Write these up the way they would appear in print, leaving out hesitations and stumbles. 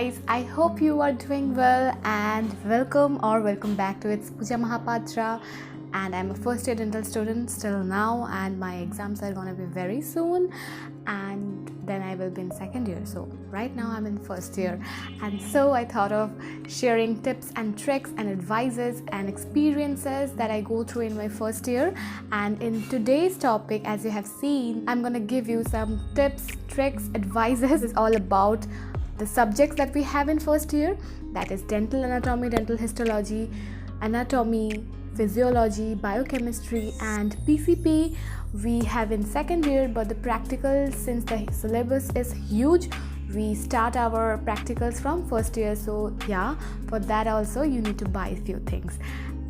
guys, I hope you are doing well and welcome back to It's Puja and I'm a first year dental student still now, and my exams are gonna be very soon, and then I will be in second year. So right now I'm in first year, and so I thought of sharing tips and tricks and advices and experiences that I go through in my first year. And in today's topic, as you have seen, I'm gonna give you some tips, tricks, advices. It's all about the subjects that we have in first year, that is dental anatomy, dental histology, anatomy, physiology, biochemistry, and PCP we have in second year. But the practicals, since the syllabus is huge, we start our practicals from first year. So yeah, for that also you need to buy a few things.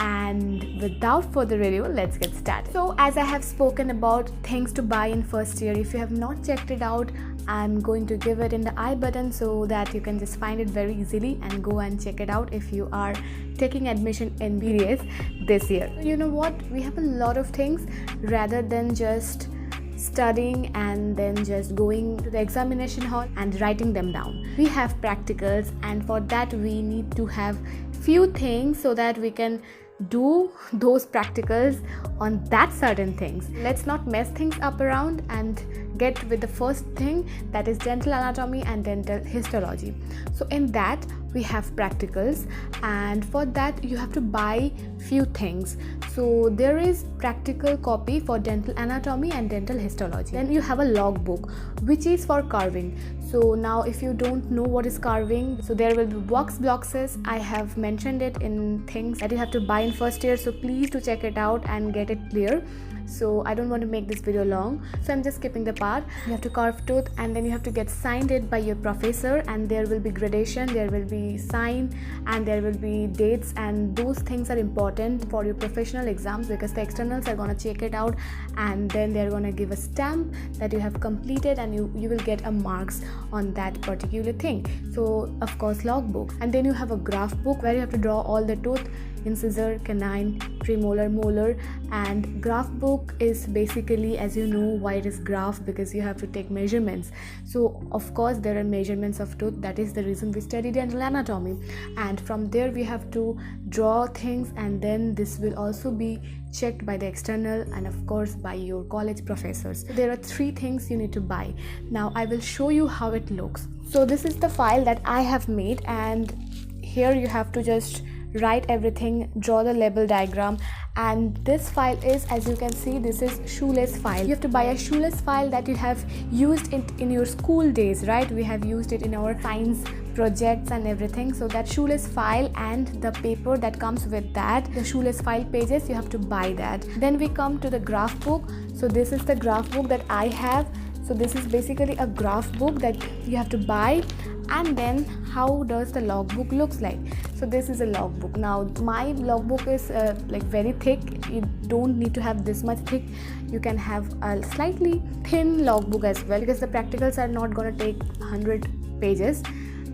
And without further ado, let's get started. So as I have spoken about things to buy in first year, if you have not checked it out, I'm going to give it in the I button so that you can just find it very easily and go and check it out if you are taking admission in BDS this year. So you know what, we have a lot of things rather than just studying and then just going to the examination hall and writing them down. We have practicals, and for that we need to have few things so that we can do those practicals on that certain things. Let's not mess things up around and get with the first thing, that is dental anatomy and dental histology. So in that we have practicals, and for that you have to buy few things. So there is practical copy for dental anatomy and dental histology. Then you have a logbook which is for carving. So now if you don't know what is carving, so there will be boxes. I have mentioned it in things that you have to buy in first year, so please do check it out and get it clear. So I don't want to make this video long, so I'm just skipping the part. You have to carve tooth, and then you have to get signed it by your professor, and there will be gradation, there will be sign, and there will be dates, and those things are important for your professional exams because the externals are going to check it out, and then they're going to give a stamp that you have completed, and you will get a marks on that particular thing. So of course logbook, and then you have a graph book where you have to draw all the tooth, incisor, canine, premolar, molar. And graph book is basically, as you know why it is graph, because you have to take measurements. So of course there are measurements of tooth, that is the reason we study dental anatomy, and from there we have to draw things, and then this will also be checked by the external and of course by your college professors. So there are three things you need to buy. Now I will show you how it looks. So this is the file that I have made, and here you have to just write everything, draw the label diagram. And this file is, as you can see, this is shoelace file. You have to buy a shoelace file that you have used it in your school days, right? We have used it in our science projects and everything. So that shoelace file and the paper that comes with that, the shoelace file pages, you have to buy that. Then we come to the graph book. So this is the graph book that I have. So this is basically a graph book that you have to buy. And then how does the logbook looks like? So this is a logbook. Now my logbook is like very thick. You don't need to have this much thick. You can have a slightly thin logbook as well, because the practicals are not going to take 100 pages.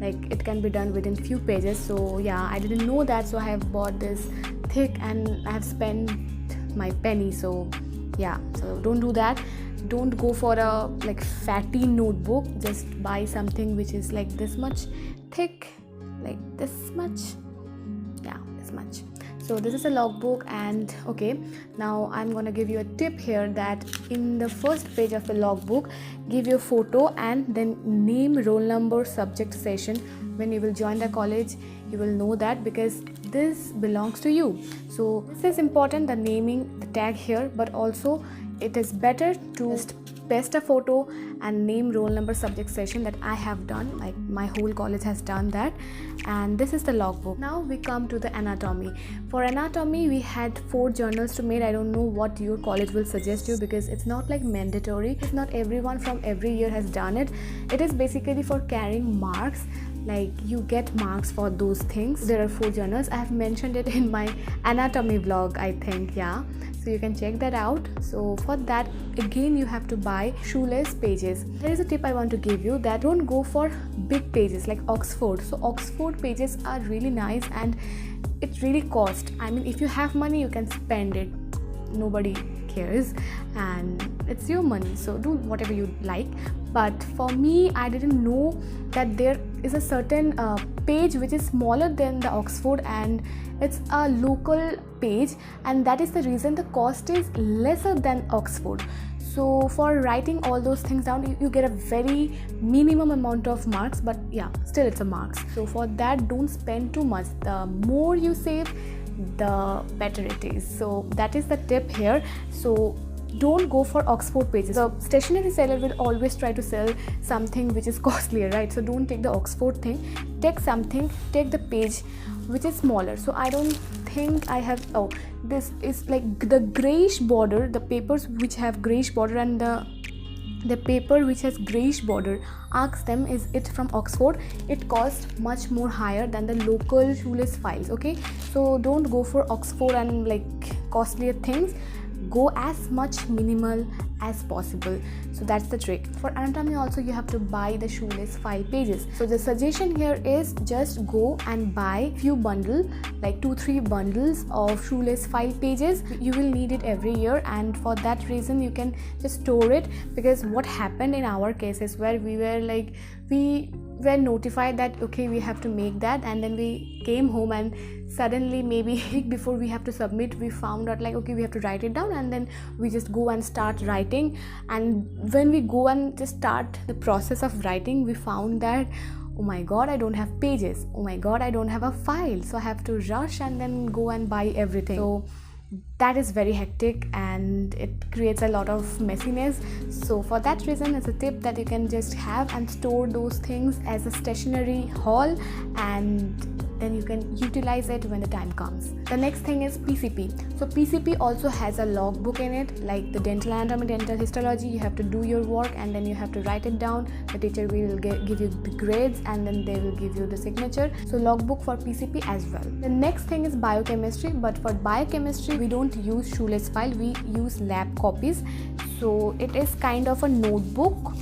Like it can be done within few pages. So yeah, I didn't know that, so I have bought this thick and I have spent my penny. So yeah, so don't do that. Don't go for a like fatty notebook. Just buy something which is like this much thick, like this much. Yeah, this much. So this is a logbook. And okay, now I'm gonna give you a tip here, that in the first page of the logbook, give your photo and then name, roll number, subject, session. When you will join the college, you will know that, because this belongs to you. So this is important, the naming, the tag here, but also it is better to just paste a photo and name, roll number, subject, session, that I have done, like my whole college has done that. And this is the logbook. Now we come to the anatomy. For anatomy we had 4 journals to make. I don't know what your college will suggest you, because it's not like mandatory. It's not everyone from every year has done it. It is basically for carrying marks, like you get marks for those things. There are 4 journals. I have mentioned it in my anatomy vlog, I think. Yeah, so you can check that out. So for that, again, you have to buy shoelace pages. There is a tip I want to give you, that don't go for big pages like Oxford. So Oxford pages are really nice and it really cost. I mean, if you have money, you can spend it. Nobody cares and it's your money, so do whatever you like. But for me, I didn't know that there is a certain page which is smaller than the Oxford, and it's a local page, and that is the reason the cost is lesser than Oxford. So for writing all those things down, you get a very minimum amount of marks, but yeah, still it's a marks. So for that, don't spend too much. The more you save, the better it is. So that is the tip here. So don't go for Oxford pages. The stationery seller will always try to sell something which is costlier, right? So don't take the Oxford thing. Take the page which is smaller. So I don't think I have, this is like the grayish border, the papers which have grayish border, and the paper which has grayish border, ask them, is it from Oxford? It costs much more higher than the local shoelace files. Okay, so don't go for Oxford and like costlier things. Go as much minimal as possible. So that's the trick. For anatomy also, you have to buy the shoelace file pages. So the suggestion here is just go and buy few bundle, like 2-3 bundles of shoelace file pages. You will need it every year, and for that reason you can just store it. Because what happened in our cases where we were notified that okay, we have to make that, and then we came home and suddenly maybe a week before we have to submit, we found out like okay, we have to write it down, and then we just go and start writing. And when we go and just start the process of writing, we found that oh my god, I don't have pages, oh my god, I don't have a file, so I have to rush and then go and buy everything. So that is very hectic and it creates a lot of messiness. So for that reason, it's a tip that you can just have and store those things as a stationery haul, and then you can utilize it when the time comes. The next thing is PCP. So PCP also has a logbook in it, like the dental anatomy, dental histology. You have to do your work and then you have to write it down. The teacher will give you the grades and then they will give you the signature. So logbook for PCP as well. The next thing is biochemistry, but for biochemistry we don't use shoelace file, we use lab copies. So it is kind of a notebook.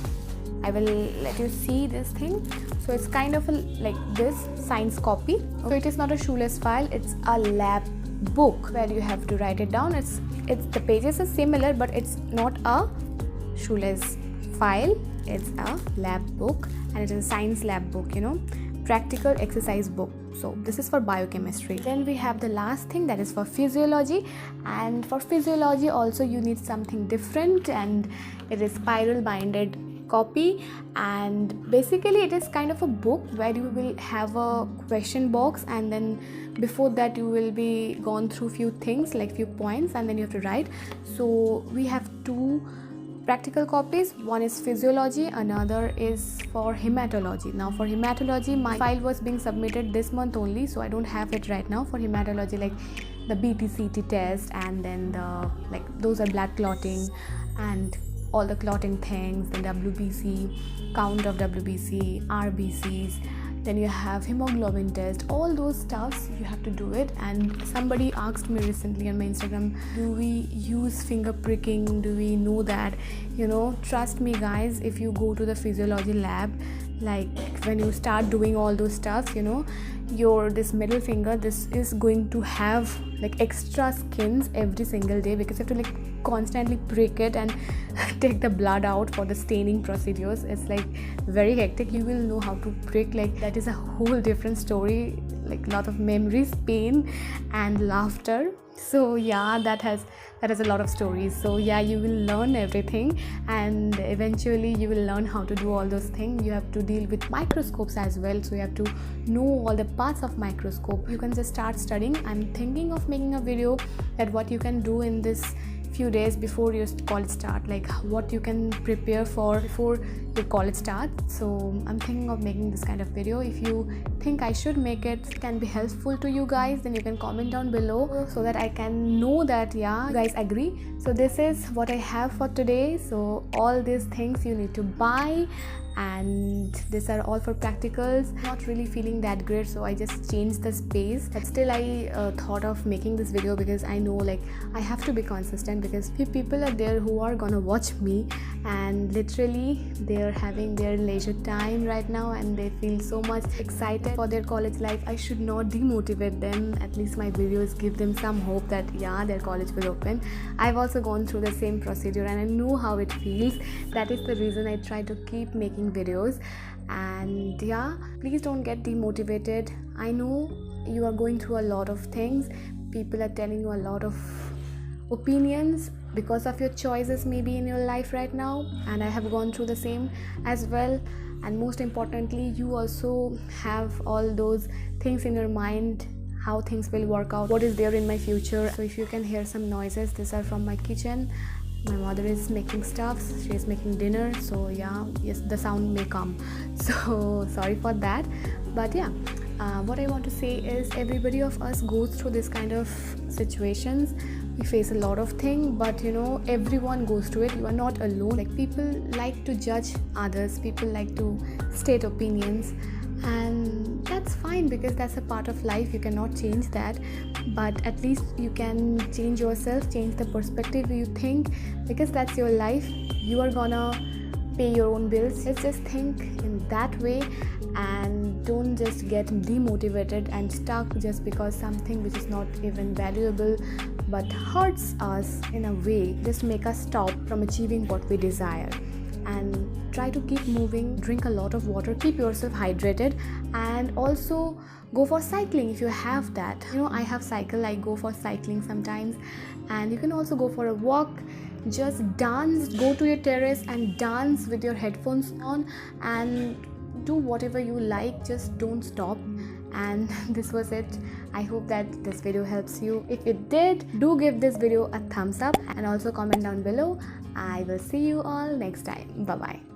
I will let you see this thing. So it's kind of like this science copy. So it is not a shoelace file, it's a lab book where you have to write it down. It's the pages are similar, but it's not a shoelace file, it's a lab book, and it is a science lab book, practical exercise book. So this is for biochemistry. Then we have the last thing, that is for physiology, and for physiology also you need something different, and it is spiral binded copy. And basically it is kind of a book where you will have a question box, and then before that you will be gone through few things, like few points, and then you have to write. So we have two practical copies. One is physiology, another is for hematology. Now for hematology, my file was being submitted this month only, so I don't have it right now. For hematology, like the BTCT test, and then those are blood clotting and all the clotting things, then WBC, count of WBC, RBCs, then you have hemoglobin test, all those stuffs you have to do it. And somebody asked me recently on my Instagram, do we use finger pricking, do we know that? Trust me guys, if you go to the physiology lab, like when you start doing all those stuff, your this middle finger, this is going to have like extra skins every single day, because you have to constantly prick it and take the blood out for the staining procedures. It's very hectic. You will know how to prick, that is a whole different story, a lot of memories, pain and laughter. So yeah, that has a lot of stories. So yeah, you will learn everything, and eventually you will learn how to do all those things. You have to deal with microscopes as well, so you have to know all the parts of microscope. You can just start studying. I'm thinking of making a video at what you can do in this few days before your college start, like what you can prepare for before your college starts. So I'm thinking of making this kind of video. If you think I should make it, can be helpful to you guys, then you can comment down below so that I can know that yeah, you guys agree. So this is what I have for today. So all these things you need to buy, and these are all for practicals. Not really feeling that great, so I just changed the space, but still I thought of making this video because I know I have to be consistent, because few people are there who are gonna watch me and literally they're having their leisure time right now and they feel so much excited for their college life. I should not demotivate them. At least my videos give them some hope that yeah, their college will open. I've also gone through the same procedure and I know how it feels. That is the reason I try to keep making videos. And yeah, please don't get demotivated. I know you are going through a lot of things. People are telling you a lot of opinions because of your choices maybe in your life right now, and I have gone through the same as well. And most importantly, you also have all those things in your mind, how things will work out, what is there in my future. So if you can hear some noises, these are from my kitchen. My mother is making stuff, she is making dinner, so yeah, yes, the sound may come, so sorry for that. But yeah, what I want to say is everybody of us goes through this kind of situations. We face a lot of things, but everyone goes through it. You are not alone. Like, people like to judge others, people like to state opinions, and that's fine because that's a part of life. You cannot change that, but at least you can change yourself, change the perspective you think, because that's your life. You are gonna pay your own bills. Let's just think in that way, and don't just get demotivated and stuck just because something which is not even valuable but hurts us in a way, just make us stop from achieving what we desire. And try to keep moving, drink a lot of water, keep yourself hydrated, and also go for cycling if you have that. I have cycle, I go for cycling sometimes, and you can also go for a walk. Just dance, go to your terrace and dance with your headphones on, and do whatever you like, just don't stop. And this was it. I hope that this video helps you. If it did, do give this video a thumbs up and also comment down below. I will see you all next time. Bye bye.